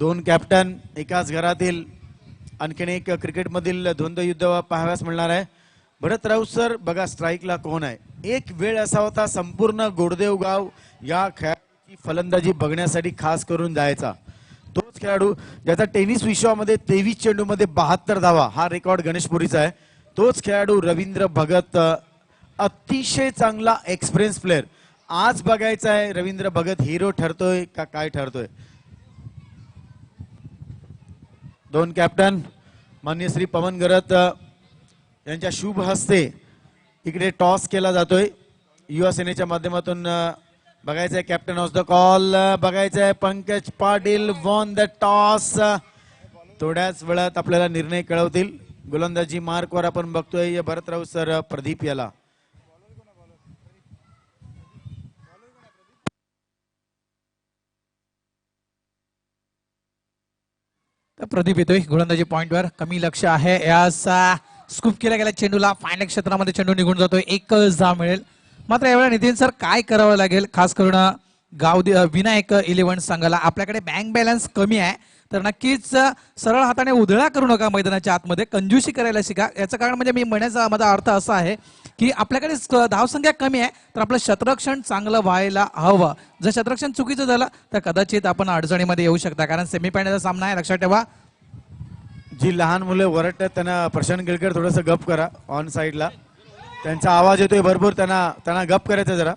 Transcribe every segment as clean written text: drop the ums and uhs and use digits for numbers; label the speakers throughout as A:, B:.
A: दोन कॅप्टन एकाच घरातील आणखीन एक क्रिकेटमधील द्वंद्व युद्ध पाहाव्यास मिळणार आहे. भरत राऊत सर बघा स्ट्राईकला कोण आहे. एक वेळ असा होता संपूर्ण गोडदेव गाव या खेळाची फलंदाजी बघण्यासाठी खास करून जायचा. तोच खेळाडू ज्याचा टेनिस विश्वामध्ये 23 चेंडूमध्ये 72 धावा हा रेकॉर्ड गणेशपुरीचा आहे. तोच खेळाडू रवींद्र भगत, अतिशय चांगला एक्सपिरियन्स प्लेअर. आज बघायचा आहे रवींद्र भगत हिरो ठरतोय का काय ठरतोय. दोन कॅप्टन माननीय श्री पवन गरत यांच्या शुभ हस्ते इकडे टॉस केला जातोय. युवा सेनेच्या माध्यमातून बघायचं आहे कॅप्टन ऑफ द कॉल. बघायचं आहे Pankaj Patil won the toss. थोड्याच वेळात आपल्याला निर्णय कळवतील. गोलंदाजी मार्कवर आपण बघतोय भरत राऊत सर प्रदीप याला.
B: प्रदीप येतोय गोलंदाजी पॉइंटवर. कमी लक्ष आहे यास स्कूप केला गेला चेंडूला. फायनल क्षेत्रामध्ये चेंडू निघून जातोय. एक धाव मिळेल. मात्र यावेळेला नितीन सर काय करावं लागेल खास करून विनायक 11 संघाला. आपल्याकडे बँक बॅलन्स कमी आहे तर नक्कीच सरळ हाताने उधळा करू नका मैदानाच्या आतमध्ये. कंजूसी करायला शिका. याचं कारण म्हणजे मी म्हणण्याचा माझा अर्थ असा आहे की आपल्याकडे धावसंख्या कमी आहे तर आपलं शतरक्षण चांगलं व्हायला हवं. जर शतरक्षण चुकीचं झालं तर कदाचित आपण अडचणीमध्ये येऊ शकता. कारण सेमीफायनलचा सामना आहे लक्षात ठेवा.
A: जी लहान मुले वरटतात त्यांना प्रशांत गिलकर थोडंसं गप करा. ऑन साईडला त्यांचा आवाज येतोय भरपूर. त्यांना गप करायचं जरा.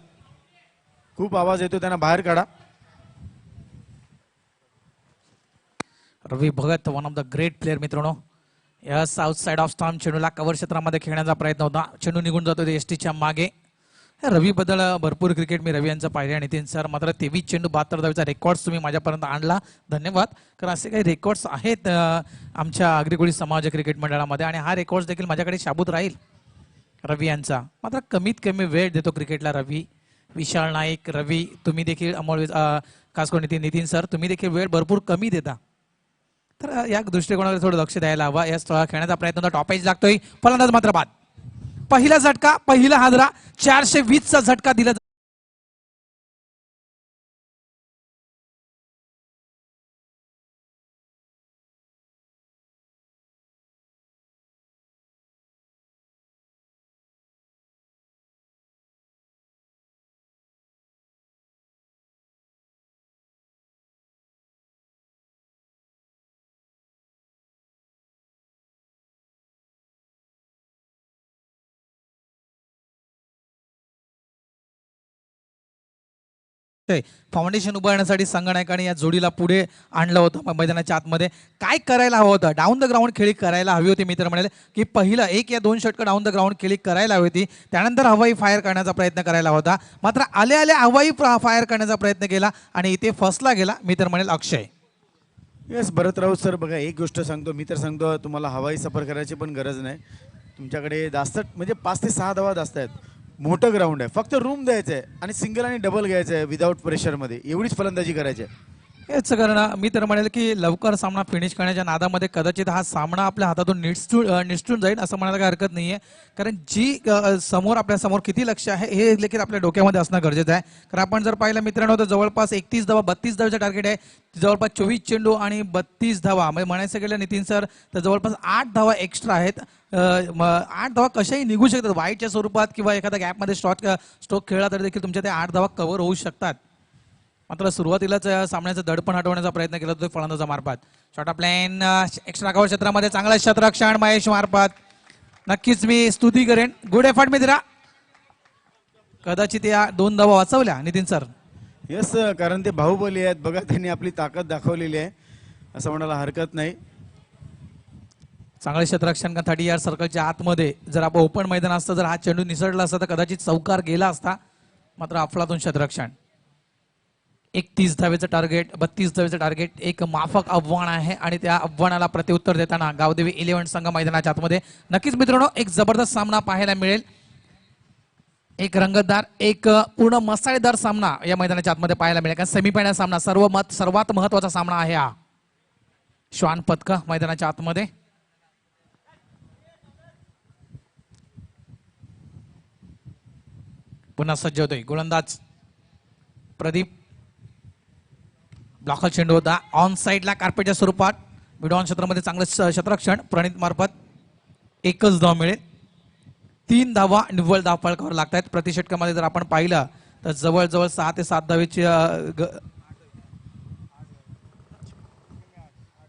A: खूप आवाज येतोय त्यांना बाहेर काढा.
B: Ravi Bhagat one of the great player मित्रांनो. या साऊथ साइड ऑफ स्टॉम्प चेंडूला कव्हर क्षेत्रामध्ये खेळण्याचा प्रयत्न होता. चेंडू निघून जातो एसटीच्या मागे. रवी बद्दल भरपूर क्रिकेट मी रवी यांचं पाहिले. नितीन सर मात्र 23 चेंडू 72 धावेचा रेकॉर्ड तुम्ही माझ्यापर्यंत आणला. धन्यवाद. कारण असे काही रेकॉर्ड्स आहेत आमच्या आग्रिकोळी समाज क्रिकेट मंडळामध्ये आणि हा रेकॉर्ड देखील माझ्याकडे शाबूत राहील रवी यांचा. मात्र कमीत कमी वेळ देतो क्रिकेटला रवी. विशाल नाईक, रवी तुम्ही देखील अमोल खास करून नितीन सर तुम्ही देखील वेळ भरपूर कमी देता. तर या दृष्टिकोनाकडे थोडं लक्ष द्यायला हवा. या खेळण्याचा प्रयत्न होता. टॉप एज लागतोय. फलंदाज मात्र बाद. पहिला झटका पहिला हादरा 420 चा झटका दिला. फाउंडेशन उभारण्यासाठी संघनायकाने या जोडीला पुढे आणलं होतं मैदानाच्या आतमध्ये. काय करायला हवं होतं. डाऊन द ग्राउंड खेळी करायला हवी होती. मित्र म्हणाले की पहिलं 1 या 2 षटकं डाऊन द ग्राउंड खेळी करायला हवी होती. त्यानंतर हवाई फायर करण्याचा प्रयत्न करायला होता. मात्र आले आले हवाई फायर करण्याचा प्रयत्न केला आणि इथे फसला गेला. मी तर म्हणेल अक्षय.
A: येस भरत राऊत सर बघा एक गोष्ट सांगतो. मी तर सांगतो तुम्हाला हवाई सफर करायची पण गरज नाही. तुमच्याकडे जास्त म्हणजे 5 ते 6 धावा जास्त आहेत. मोठं ग्राउंड आहे. फक्त रूम द्यायचं आहे आणि सिंगल आणि डबल घ्यायचं आहे विदाऊट प्रेशरमध्ये. एवढीच फलंदाजी करायची आहे.
B: हेच कारण मी तर म्हणेल की लवकर सामना फिनिश करण्याच्या नादामध्ये कदाचित हा सामना आपल्या हातातून निसटून जाईल असं म्हणायला काही हरकत नाहीये. कारण जी समोर आपल्या समोर किती लक्ष आहे हे देखील आपल्या डोक्यामध्ये असणं गरजेचं आहे. कारण आपण जर पाहिलं मित्रांनो तर जवळपास 31 धावा 32 धावेचं टार्गेट आहे. जवळपास 24 चेंडू आणि 32 धावा. म्हणजे म्हणायचं गेलं नितीन सर तर जवळपास 8 धावा एक्स्ट्रा आहेत. 8 धावा कशाही निघू शकतात वाईटच्या स्वरूपात किंवा एखाद्या गॅपमध्ये स्ट्रोक खेळला तरी देखील तुमच्या ते 8 धावा कव्हर होऊ शकतात. मात्र सुरुवातीलाच सामन्याचं दडपण हटवण्याचा प्रयत्न केला होता फलंदाजा मार्फत. Short of plain extra cover क्षेत्रामध्ये चांगला शतरक्षण महेश मार्फत. नक्कीच मी स्तुती करेन. गुड एफर्ट मित्रा. कदाचित या 2 धावा वाचवल्या नितीन सर.
A: येस कारण ते बाहुबली आहेत बघा. त्यांनी आपली ताकद दाखवलेली आहे असं म्हणायला हरकत नाही.
B: चांगले शतरक्षण का 30 यार्ड सर्कलच्या आतमध्ये जर आपण ओपन मैदान असतं जर हा चेंडू निसटला असता तर कदाचित चौकार गेला असता. मात्र अफलातून शतरक्षण. 31 धावेचं टार्गेट 32 धावेचं टार्गेट एक माफक आव्हान आहे आणि त्या आव्हानाला प्रत्युत्तर देताना गावदेवी 11 संघ मैदानाच्या आतमध्ये. नक्कीच मित्रांनो एक जबरदस्त सामना पाहायला मिळेल. एक रंगतदार एक पूर्ण मसाळेदार सामना या मैदानाच्या आतमध्ये पाहायला मिळेल. कारण सेमीफायनल सामना सर्वात महत्वाचा सामना आहे हा. श्वान पथक मैदानाच्या आतमध्ये. पुन्हा सज्ज होतोय गोलंदाज प्रदीप. ब्लॉकल चेंडू होता ऑन साईडला कार्पेटच्या स्वरूपात मिडऑन क्षेत्रामध्ये चांगलं क्षेत्ररक्षण प्रणित मार्फत एकच धाव मिळेल. 3 धावा निव्वळ धाव फलकावर लागत आहेत. प्रति षटकामध्ये जर आपण पाहिलं तर जवळजवळ 6 ते 7 धावेची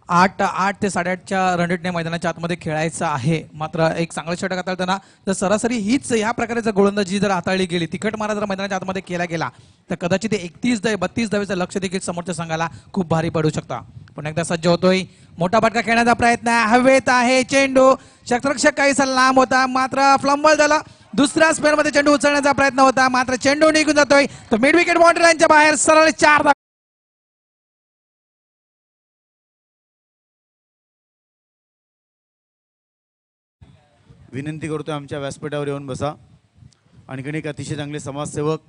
B: 8 ते 8.5च्या रनरेटने मैदानाच्या आतमध्ये खेळायचं आहे. मात्र एक चांगलं षटक हाताळताना जर सरासरी हीच या प्रकारे जर गोलंदाजी जर हाताळली गेली तिखट मारा जर मैदानाच्या आतमध्ये केला गेला तर कदाचित 31 धावे 32 धावेचं लक्ष देखील समोरच्या संघाला खूप भारी पडू शकता. पुन्हा एकदा सज्ज होतोय मोठा फटका खेळण्याचा प्रयत्न हवेत आहे चेंडू क्षेत्ररक्षक काहीसा लांब होता मात्र फ्लंबल झाला. दुसऱ्या स्पेअर मध्ये चेंडू उचलण्याचा प्रयत्न होता मात्र चेंडू निघून जातोय तर मिड विकेट बाउंड्री लाईनच्या बाहेर सरळ 4 धावा.
A: विनंती करतोय आमच्या व्यासपीठावर येऊन बसा. आणखीन एक अतिशय चांगले समाजसेवक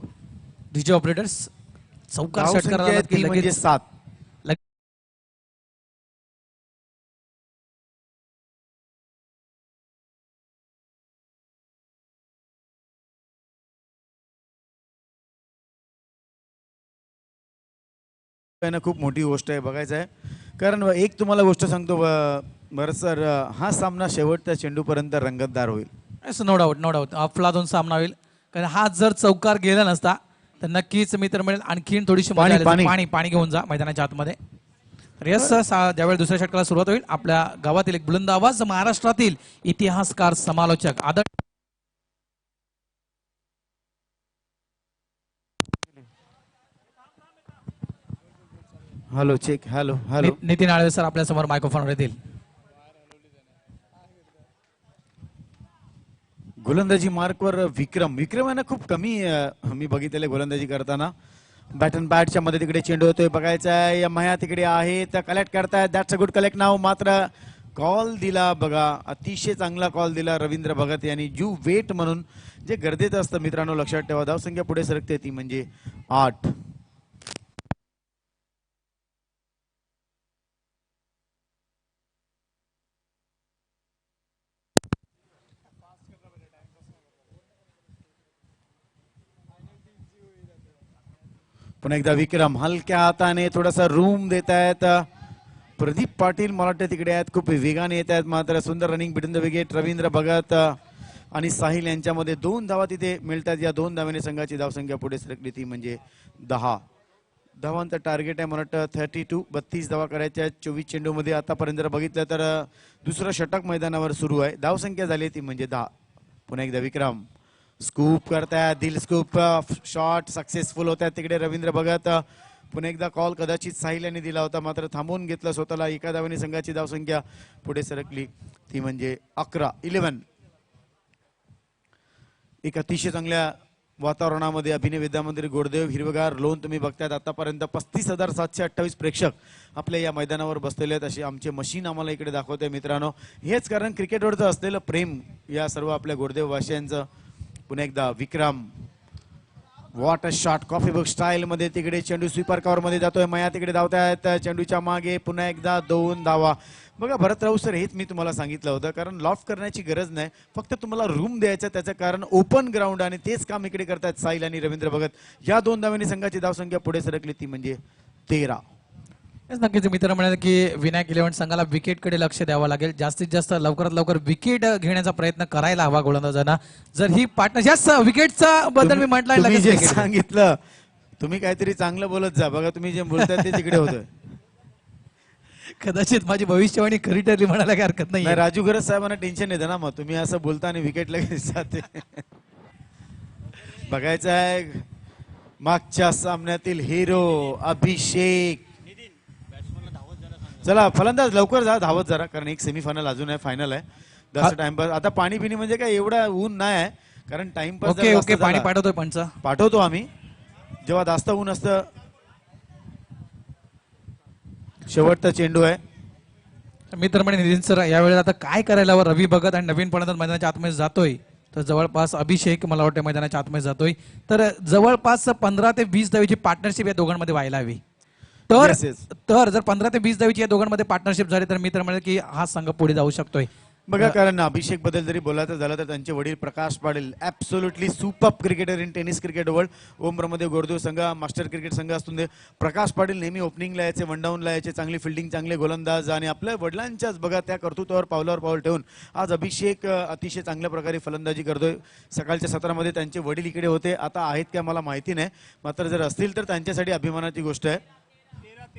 B: डीजे ऑपरेटर्स चौकार
A: धाव
B: षटकार
A: संख्या
B: आला की
A: ती म्हणजे
B: लगेच
A: 7. खूप मोठी गोष्ट आहे बघायचं आहे. कारण एक तुम्हाला गोष्ट सांगतो बरं सर, हा सामना शेवटच्या चेंडूपर्यंत रंगतदार होईल.
B: नो डाऊट नो डाऊट अफलातून सामना होईल. कारण हा जर चौकार गेला नसता तर नक्कीच मित्र मिळेल आणखीन थोडीशी मजा आली असती. पाणी पाणी घेऊन जा मैदानाच्या आतमध्ये. यस ज्यावेळी दुसऱ्या षटकाला सुरुवात होईल आपल्या गावातील एक बुलंद आवाज महाराष्ट्रातील इतिहासकार समालोचक आदर
A: hello check hello hello
B: Nitin Alave sir आपल्या समोर मायक्रोफोनवर येतील.
A: गोलंदाजी मार्कवर विक्रम यानं खूप कमी मी बघितलेले गोलंदाजी करताना. बॅट अँड बॅटच्या मध्ये तिकडे चेंडू होतोय बघायचा आहे. या मया तिकडे आहे तर कलेक्ट करतायत. दॅट्स अ गुड कलेक्ट नाव. मात्र कॉल दिला बघा, अतिशय चांगला कॉल दिला रवींद्र भगत यांनी. यू वेट म्हणून जे गरजेचं असतं मित्रांनो लक्षात ठेवा. धावसंख्या पुढे सरकते ती म्हणजे 8. पुन्हा एकदा विक्रम हलक्या हाताने थोडासा रूम देत आहेत. प्रदीप पाटील मला वाटतं तिकडे आहेत, खूप वेगाने येत आहेत. मात्र सुंदर running between the wicket. Ravindra Bhagat आणि साहिल यांच्यामध्ये 2 धावा तिथे मिळतात. या 2 धावाने संघाची धावसंख्या पुढे सरकली ती म्हणजे 10 धावांचं टार्गेट आहे मला वाटतं 32. 32 धावा करायच्या 24 चेंडूमध्ये. आतापर्यंत जर बघितलं तर दुसरं षटक मैदानावर सुरू आहे. धावसंख्या झाली ती म्हणजे 10. पुन्हा एकदा विक्रम स्कूप करतायत. दिल स्कूप शॉट सक्सेसफुल होत आहेत तिकडे रवींद्र भगत. पुन्हा एकदा कॉल कदाचित साहिल यांनी दिला होता मात्र थांबवून घेतलं स्वतःला. एका धावाने संघाची धावसंख्या पुढे सरकली ती म्हणजे 11. एक अतिशय चांगल्या वातावरणामध्ये अभिनय विद्या मंदिर गोडदेव हिरवगार लोन तुम्ही बघतायत. आतापर्यंत 35,728 प्रेक्षक आपल्या या मैदानावर बसलेले आहेत असे आमचे मशीन आम्हाला इकडे दाखवते मित्रांनो. हेच कारण क्रिकेटवरचं असलेलं प्रेम या सर्व आपल्या गोडदेव वासियांचं. पुन्हा एकदा Vikram what a shot copybook style मध्ये तिकडे चेंडू स्वीपर कव्हर मध्ये जातोय. मया तिकडे धावतायत चेंडूच्या मागे. पुन्हा एकदा 2 धावा. बघा भरत राऊत सर, हेच मी तुम्हाला सांगितलं होतं कारण लॉफ्ट करण्याची गरज नाही, फक्त तुम्हाला रूम द्यायचं. त्याचं कारण ओपन ग्राउंड आणि तेच काम इकडे करतायत साहिल आणि रवींद्र भगत. या 2 धावांनी संघाची धावसंख्या पुढे सरकली ती म्हणजे 13.
B: नक्कीच मित्र म्हणाले की विनायक इलेव्हन संघाला विकेटकडे लक्ष द्यावं लागेल. जास्तीत जास्त लवकरात लवकर विकेट घेण्याचा प्रयत्न करायला हवा गोलंदाजांना. जर ही पार्टनर विकेटचा बद्दल मी म्हटलं
A: सांगितलं तुम्ही काहीतरी चांगलं बोलत जा. बघा तुम्ही जे बोलताय ते तिकडे होतं.
B: कदाचित माझी भविष्यवाणी खरी ठरली म्हणायला काही हरकत नाही.
A: राजू गरज साहेबांना टेन्शन येतं ना, मग तुम्ही असं बोलता आणि विकेट लगेच जाते. बघायचं आहे मागच्या सामन्यातील हिरो अभिषेक. चला फलंदाज लवकर जा, धावत जरा, कारण एक सेमीफायनल अजून आहे, फायनल आहे. जास्त टाइमपास आता पाणी पिणी म्हणजे काय एवढा ऊन नाही आहे कारण टाइमपास.
B: ओके ओके पाणी पाठवतोय पंच,
A: पाठवतो आम्ही जेव्हा जास्त ऊन असतं. शेवटचा चेंडू आहे
B: मित्र म्हणे नितीन सर यावेळेला आता काय करायला हवं. रवी भगत आणि नवीन फलंदाज मैदानाच्या आतमध्ये जातोय तर जवळपास अभिषेक मला वाटतं मैदानाच्या आतमध्ये जातोय तर जवळपास 15 ते 20 धावेची पार्टनरशिप या दोघांमध्ये व्हायला हवी. तर जर 15 ते 20 धावेची या दोघांमध्ये पार्टनरशिप झाली तर मित्र म्हणे की हा संघ पुढे जाऊ शकतोय.
A: बघा, कारण अभिषेक बद्दल जरी बोलायचं झालं तर त्यांचे वडील Prakash Patil absolutely super cricketer in tennis cricket world. Om Brahmadev Gordev संघ, मास्टर क्रिकेट संघ असून दे, प्रकाश पाटील नेहमी ओपनिंगला यायचे, वन डाऊनला यायचे, चांगली फिल्डिंग, चांगले गोलंदाज आणि आपल्या वडिलांच्याच बघा त्या कर्तृत्वावर पावलावर पाऊल ठेवून आज अभिषेक अतिशय चांगल्या प्रकारे फलंदाजी करतोय. सकाळच्या सत्रामध्ये त्यांचे वडील इकडे होते, आता आहेत का मला माहिती नाही, मात्र जर असतील तर त्यांच्यासाठी अभिमानाची गोष्ट आहे.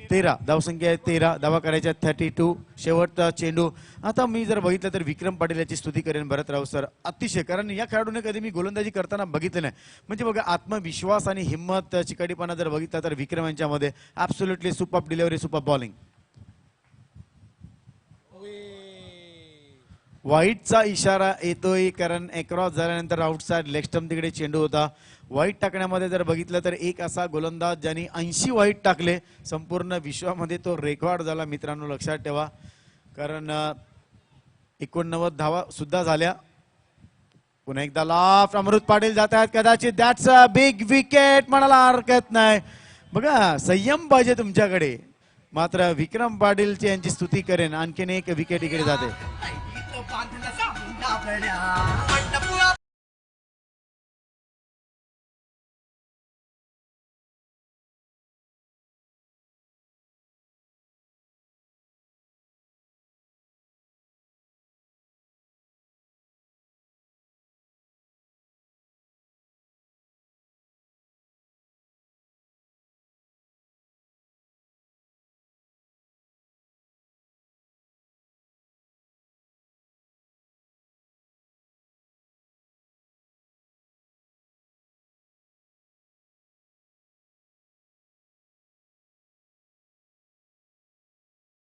A: 13 धावसंख्या आहे, 13 धावा करायच्या 32. शेवटचा चेंडू. आता मी जर बघितलं तर विक्रम पाटील याची स्तुती करेन भरत राव सर, अतिशय, कारण या खेळाडूने कधी मी गोलंदाजी करताना बघितलं नाही. म्हणजे बघा, आत्मविश्वास आणि हिंमत, चिकाटीपणा जर बघितला तर विक्रम यांच्यामध्ये absolutely super delivery, super bowling. वाईटचा इशारा येतोय, कारण एक्रॉस झाल्यानंतर आउटसाइड लेग स्टंप तिकडे चेंडू होता. वाईट टाकण्यामध्ये जर बघितलं तर एक असा गोलंदाज ज्यांनी 80 वाईट टाकले संपूर्ण विश्वामध्ये, तो रेकॉर्ड झाला मित्रांनो, लक्षात ठेवा. कारण 89 धावा सुद्धा झाल्या. पुन्हा एकदा लाफ, अमृत पाटील जात आहेत, कदाचित दॅट्स अ बिग विकेट म्हणायला हरकत नाही. बघा, संयम पाहिजे तुमच्याकडे. मात्र विक्रम पाटीलची यांची स्तुती करेन, आणखीन एक विकेट इकडे जाते.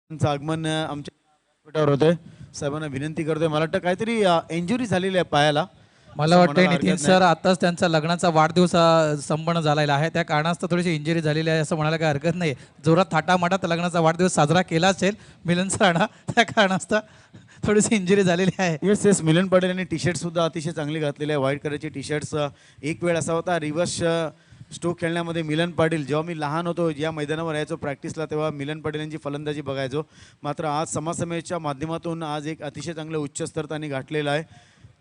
A: आगमन आमच्या होतंय. साहेबांना विनंती करतोय, मला वाटतं काहीतरी इंजुरी झालेली आहे पायाला.
B: मला वाटतं नितीन सर आताच त्यांचा लग्नाचा वाढदिवस संपन्न झालेला आहे, त्या कारणास्तव थोडीशी इंजुरी झालेली आहे असं म्हणायला काही हरकत नाही. जोरात थाटामाटात लग्नाचा वाढदिवस साजरा केला असेल मिलन सरांना, त्या कारणास्तव थोडीशी इंजुरी झालेली आहे.
A: येस येस, मिलन पाटील यांनी टी शर्ट सुद्धा अतिशय चांगली घातलेली आहे, व्हाईट कलरची टी शर्ट्स. एक वेळ असा होता रिव्हर्स स्ट्रोक खेळण्यामध्ये मिलन पाटील, जेव्हा मी लहान होतो या मैदानावर यायचो प्रॅक्टिसला, तेव्हा मिलन पाटील यांची फलंदाजी बघायचो. मात्र आज समाजसेवेच्या माध्यमातून आज एक अतिशय चांगलं उच्च स्तर त्यांनी गाठलेलं आहे.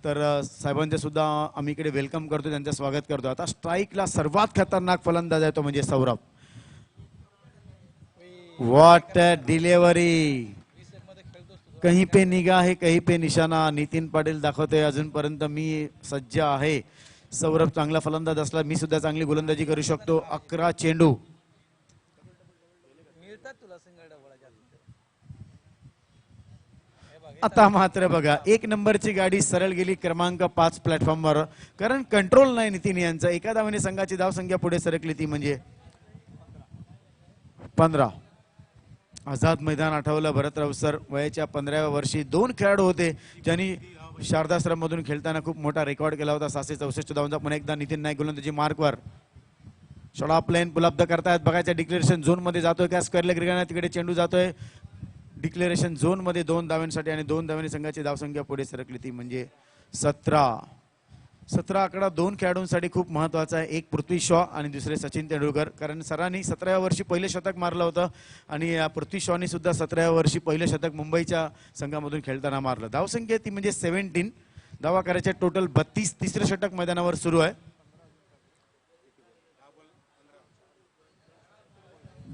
A: तर साहेबांचे सुद्धा आम्ही इकडे वेलकम करतो, त्यांचं स्वागत करतो. आता स्ट्राईकला सर्वात खतरनाक फलंदाज आहे तो म्हणजे सौरभ. व्हॉट डिलिव्हरी, कहीं पे निगाह है कहीं पे निशाणा. नितीन पाटील दाखवतोय, अजूनपर्यंत मी सज्ज आहे. सौरभ चांगला फलंदाज असला मी सुद्धा चांगली गोलंदाजी करू शकतो. 11 चेंडू. आता मात्र बघा, एक नंबरची गाडी सरळ गेली क्रमांक 5 प्लॅटफॉर्मवर, कारण कंट्रोल नाही नितीन यांचा. एका धावाने संघाची धावसंख्या पुढे सरकली, ती म्हणजे 15. आझाद मैदान आठवलं भरतराव सर, वयाच्या 15व्या वर्षी 2 खेळाडू होते ज्यांनी शारदाश्रम मधून खेळताना खूप मोठा रेकॉर्ड केला होता. 664 धावांचा. पुन्हा एकदा नितीन नाईक गोलंदाजी मार्कवर. शॉर्ट ऑफ प्लेन उपलब्ध करतायत, बघायच्या डिक्लेरेशन झोन मध्ये जातोय का स्क्वेअर लेग रिगाना, तिकडे चेंडू जातोय डिक्लेरेशन झोन मध्ये 2 धावांसाठी आणि 2 धावांनी संघाची धावसंख्या पुढे सरकली, ती म्हणजे 17. 17 आकडा 2 खेळाडूंसाठी खूप महत्वाचा आहे. एक पृथ्वी शॉ आणि दुसरे सचिन तेंडुलकर, कारण सरांनी 17व्या वर्षी पहिले शतक मारलं होतं आणि पृथ्वी शॉनी सुद्धा 17व्या वर्षी पहिले शतक मुंबईच्या संघामधून खेळताना मारलं. धावसंख्या ती म्हणजे 17. धावा करायच्या टोटल 32. तिसरं षटक मैदानावर सुरू आहे.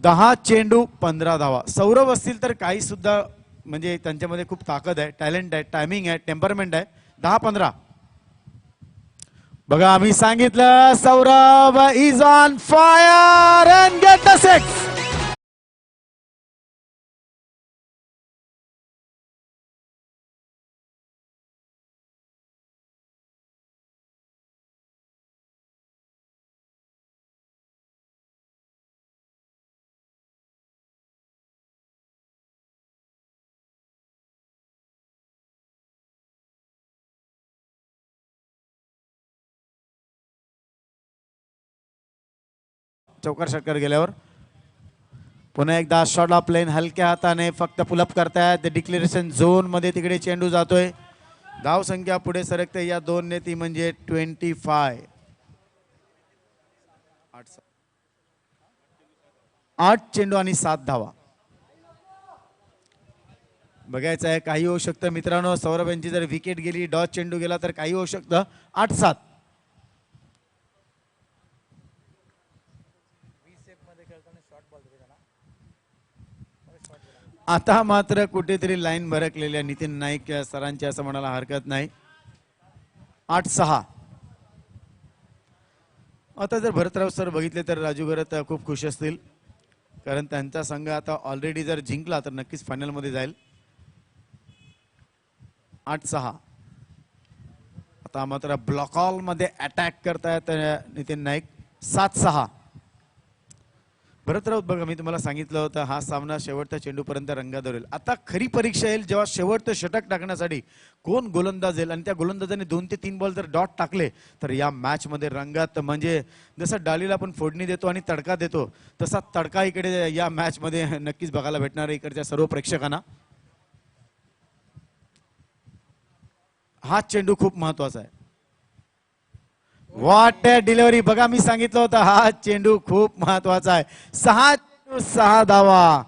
A: 10 चेंडू 15 धावा. सौरभ असतील तर काही सुद्धा म्हणजे त्यांच्यामध्ये खूप ताकद आहे, टॅलेंट आहे, टायमिंग आहे, टेम्परमेंट आहे. 10-15. बघा, आम्ही सांगितलं Saurabh is on fire and get the 6. चौकार षटकार गेल्यावर पुन्हा एकदा शॉट ऑफ प्लेन हलक्या हाताने फक्त पुलअप करतायत डिक्लेरेशन झोन मध्ये, तिकडे चेंडू जातोय. धाव संख्या पुढे सरकते या 2 ने, ती म्हणजे 25. 8 चेंडू आणि 7 धावा. बघायचं आहे काही होऊ शकतं मित्रांनो. सौरभ यांची जर विकेट गेली, डॉच चेंडू गेला तर काही होऊ शकतं. 8-7. आता मात्र कुठेतरी लाईन भरकलेली आहे नितीन नाईक सरांची असं म्हणायला हरकत नाही. 8-6. आता जर भरतराव सर बघितले तर राजू गरत खूप खुश असतील, कारण त्यांचा संघ आता ऑलरेडी जर जिंकला तर नक्कीच फायनल मध्ये जाईल. 8-6. आता मात्र ब्लॉकऑल मध्ये अटॅक करतायत नितीन नाईक. 7-6. भरतराव बघा मी तुम्हाला सांगितलं होतं हा सामना शेवटच्या चेंडूपर्यंत रंगात होईल. आता खरी परीक्षा येईल जेव्हा शेवटचं षटक टाकण्यासाठी कोण गोलंदाज येईल आणि त्या गोलंदाजाने 2 ते 3 बॉल जर डॉट टाकले तर या मॅच मध्ये रंगात म्हणजे जसं डालीला आपण फोडणी देतो आणि तडका देतो तसा तडका इकडे या मॅच मध्ये नक्कीच बघायला भेटणार आहे इकडच्या सर्व प्रेक्षकांना. हा चेंडू खूप महत्वाचा आहे. व्हॉट डिलिव्हरी बघा मी सांगितलं होतं हा चेंडू खूप महत्वाचा आहे. 6 धावा.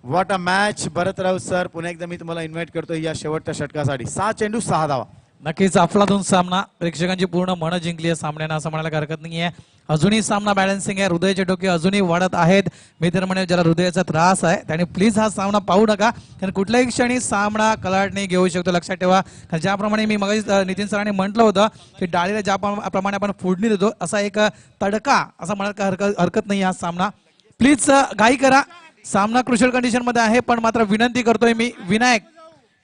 A: What a match. Bharatrao sir पुन्हा एकदा मी तुम्हाला इन्व्हाइट करतो या शेवटच्या षटकासाठी. 6 चेंडू 6 धावा.
B: नक्कीच अफलातून सामना. प्रेक्षकांची पूर्ण मन जिंकली आहे सामन्यानं असं म्हणायला हरकत नाहीये. अजूनही सामना बॅलन्सिंग आहे. हृदयाचे डोके अजूनही वाढत आहेत. मी तर म्हणेल ज्याला हृदयाचा त्रास आहे त्याने प्लीज हा सामना पाहू नका, कारण कुठल्याही क्षणी सामना कलाटणी घेऊ शकतो. लक्षात ठेवा, ज्याप्रमाणे मी मग नितीन सरांनी म्हटलं होतं की डाळीला ज्याप्रमाणे आपण फोडणी देतो असा एक तडका असं म्हणायला हरकत नाही. हा सामना प्लीज घाई करा. सामना क्रुशियल कंडिशन मध्ये आहे, पण मात्र विनंती करतोय मी विनायक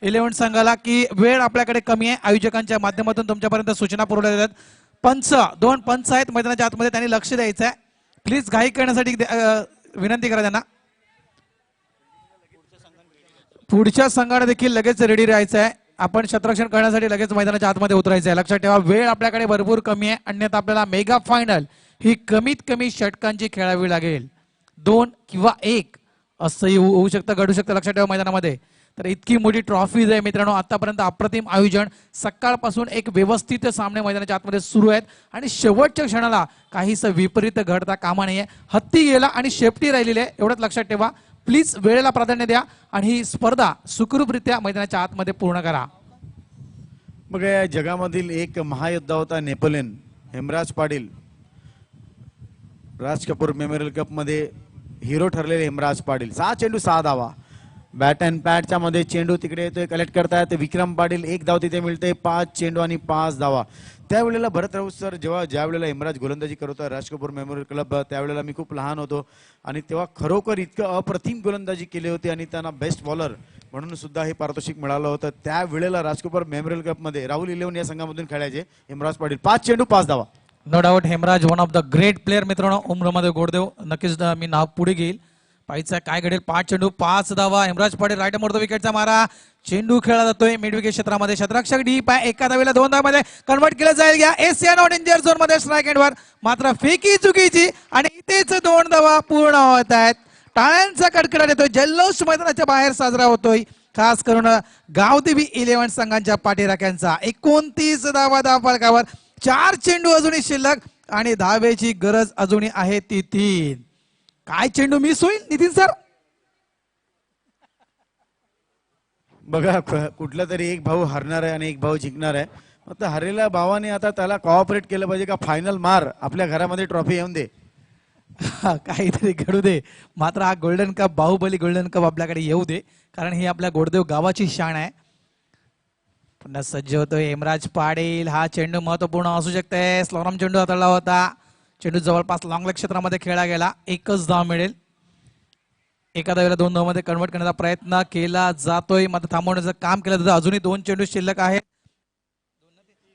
B: 11 संघाला की वेळ आपल्याकडे कमी आहे. आयोजकांच्या माध्यमातून तुमच्यापर्यंत सूचना पुरवल्या जातात. पंच 2 पंच आहेत मैदानाच्या आतमध्ये, त्यांनी लक्ष द्यायचं आहे. प्लीज घाई करण्यासाठी विनंती करा त्यांना. पुढच्या संघाने देखील लगेच रेडी राहायचं आहे. आपण क्षेत्ररक्षण करण्यासाठी लगेच मैदानाच्या आतमध्ये उतरायचं आहे. लक्षात ठेवा वेळ आपल्याकडे भरपूर कमी आहे, अन्यथा आपल्याला मेगा फायनल ही कमीत कमी षटकांची खेळावी लागेल. 2 किंवा 1 असंही होऊ शकतं, घडू शकतं. लक्षात ठेवा मैदानामध्ये तर इतकी मोठी ट्रॉफीज आहे मित्रांनो. आतापर्यंत अप्रतिम आयोजन, सकाळपासून एक व्यवस्थित सामने मैदानाच्या आतमध्ये सुरू आहेत आणि शेवटच्या क्षणाला काहीच विपरीत घडता कामा नये. हत्ती गेला आणि शेपटी राहिलेली आहे एवढंच लक्षात ठेवा. प्लीज वेळेला प्राधान्य द्या आणि ही स्पर्धा सुखरूपरित्या मैदानाच्या आतमध्ये पूर्ण करा.
A: मग या जगामधील एक महायोद्धा होता Napoleon Hemraj Patil. Raj Kapoor memorial cup मध्ये हिरो ठरलेले हेमराज पाटील. 6 चेंडू 6 धावा. बॅट अँड पॅडच्या मध्ये चेंडू तिकडे येतोय, कलेक्ट करतायत विक्रम पाटील. 1 धाव तिथे मिळते. 5 चेंडू आणि 5 धावा. त्यावेळेला भरत राऊत सर ज्या वेळेला हेमराज गोलंदाजी करत होता राज कपूर मेमोरियल क्लब, त्यावेळेला मी खूप लहान होतो आणि तेव्हा खरोखर इतकं अप्रतिम गोलंदाजी केली होती आणि त्यांना बेस्ट बॉलर म्हणून सुद्धा हे पारितोषिक मिळालं होतं. त्यावेळेला राज कपूर मेमोरियल कप मध्ये राहुल 11 या संघामधून खेळायचे हेमराज पाटील. 5 चेंडू 5 धावा.
B: No doubt Hemraj one of the great player मित्रांनो. उमरमध्ये गोडदेव नक्कीच मी नाव पुढे घेईल. पाहिजे काय घडेल. 5 चेंडू 5 धावा. हेमराज पाटील राईट मोडतो विकेटचा मारा. चेंडू खेळला जातोय मिड विकेट क्षेत्रामध्ये. क्षेत्ररक्षक डीप आहे. एका धावेला 2 धावांमध्ये कन्वर्ट केलं जाईल. घ्या एशिया नॉट डेंजर झोन मध्ये स्ट्राईक एंडवर मात्र फेकी चुकीची आणि इथेच 2 धावा पूर्ण होत आहेत. टाळ्यांचा कडकडाट येतोय. जल्लोष मैदानाच्या बाहेर साजरा होतोय, खास करून गावदेवी 11 संघांच्या पाठीराख्यांचा. 29 धावा धावफलकावर. 4 चेंडू अजूनही शिल्लक आणि धावेची गरज अजूनही आहे ती 3. काय चेंडू मिस होईल नितीन सर.
A: बघा कुठला तरी एक भाऊ हरणार आहे आणि एक भाऊ जिंकणार आहे. आता हरलेल्या भावाने आता त्याला कॉऑपरेट केलं पाहिजे का फायनल मार आपल्या घरामध्ये ट्रॉफी येऊन दे.
B: काहीतरी घडू दे. मात्र हा golden cup, Baahubali golden cup आपल्याकडे येऊ दे, कारण ही आपल्या गोडदेव गावाची शान आहे. पुन्हा सज्ज होतोय हेमराज पाटील. हा चेंडू महत्वपूर्ण असू शकते. स्लोरम चेंडू हाताळला होता. चेंडू जवळपास लॉंग लेग क्षेत्रामध्ये खेळला गेला. 1च धाव मिळेल. एका धावेला 2 धावांमध्ये कन्वर्ट करण्याचा प्रयत्न केला जातोय, मात्र थांबवण्याचं काम केलं जातं. अजूनही 2 चेंडू शिल्लक आहेत.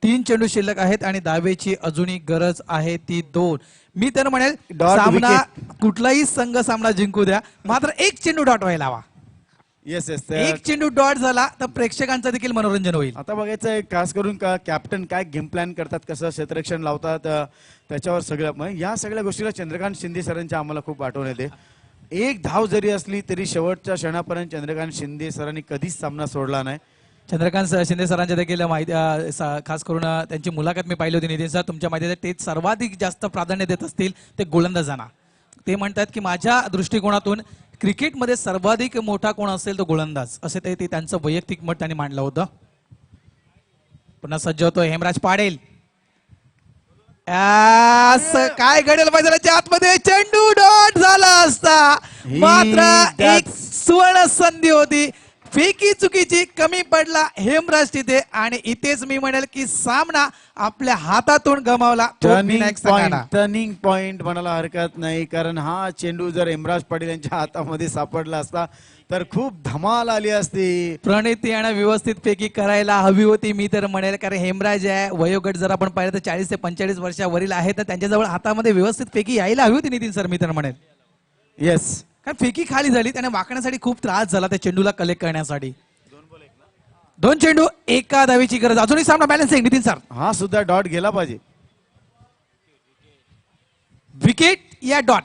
B: 3 चेंडू शिल्लक आहेत आणि धावेची अजूनही गरज आहे ती 2. मी तर म्हणेल सामना कुठलाही संघ सामना जिंकू द्या, मात्र 1 चेंडू डॉट व्हायला हवा.
A: येस
B: 1 चेंडू डॉट झाला तर प्रेक्षकांचं देखील मनोरंजन होईल.
A: आता बघायचं खास करून का कॅप्टन काय गेम प्लॅन करतात, कसं क्षेत्ररक्षण लावतात, त्याच्यावर सगळं. मग या सगळ्या गोष्टीला चंद्रकांत शिंदे सरांच्या आम्हाला खूप आठवण येते. 1 धाव जरी असली तरी शेवटच्या क्षणापर्यंत चंद्रकांत शिंदे सरांनी कधीच सामना सोडला नाही.
B: चंद्रकांत शिंदे सरांच्या देखील माहिती, खास करून त्यांची मुलाखत मी पाहिली होती. नितीन सर तुमच्या माहिती ते सर्वाधिक जास्त प्राधान्य देत असतील ते गोलंदाजांना. ते म्हणतात की माझ्या दृष्टिकोनातून क्रिकेटमध्ये सर्वाधिक मोठा कोण असेल तो गोलंदाज असे ते त्यांचं वैयक्तिक मत त्यांनी मांडलं होतं. पुन्हा सज्ज होतो हेमराज पाडेल. असं काय घडेल मैदानाच्या आतमध्ये चेंडू डॉट झाला असता मात्र एक सुवर्ण संधी होती. फेकी चुकीची कमी पडला हेमराज तिथे आणि इथेच मी म्हणेल की सामना आपल्या हातातून गमावला तो विनायक संघाला.
A: टर्निंग पॉइंट म्हणायला हरकत नाही, कारण हा चेंडू जर हेमराज पाटील यांच्या हातामध्ये सापडला असता तर खूप धमाल आली असती.
B: प्रणित यानं व्यवस्थित फेकी करायला हवी होती मी तर म्हणेल, कारण हेमराज आहे वयोगट जर आपण पाहिलं तर 40 ते 45 वर्षावरील आहे, तर त्यांच्याजवळ हातामध्ये व्यवस्थित फेकी यायला हवी होती नितीन सर मी तर म्हणेल.
A: येस,
B: कारण फेकी खाली झाली त्याने वाकण्यासाठी खूप त्रास झाला त्या चेंडूला कलेक्ट करण्यासाठी. 2 चेंडू एका धावेची गरज. अजूनही सामना बॅलन्स आहे नितीन सर.
A: हा सुद्धा डॉट गेला पाहिजे.
B: विकेट या डॉट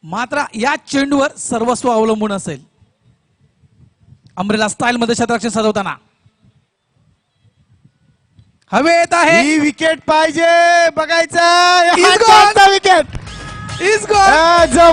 B: मात्र या चेंडूवर सर्वस्व अवलंबून असेल. अमरेला स्टाईल मध्ये क्षेत्ररक्षण सजवताना हवेत आहे.
A: ही विकेट पाहिजे, बघायचं
B: Is gone.
A: Wicket
B: is gone.
A: जो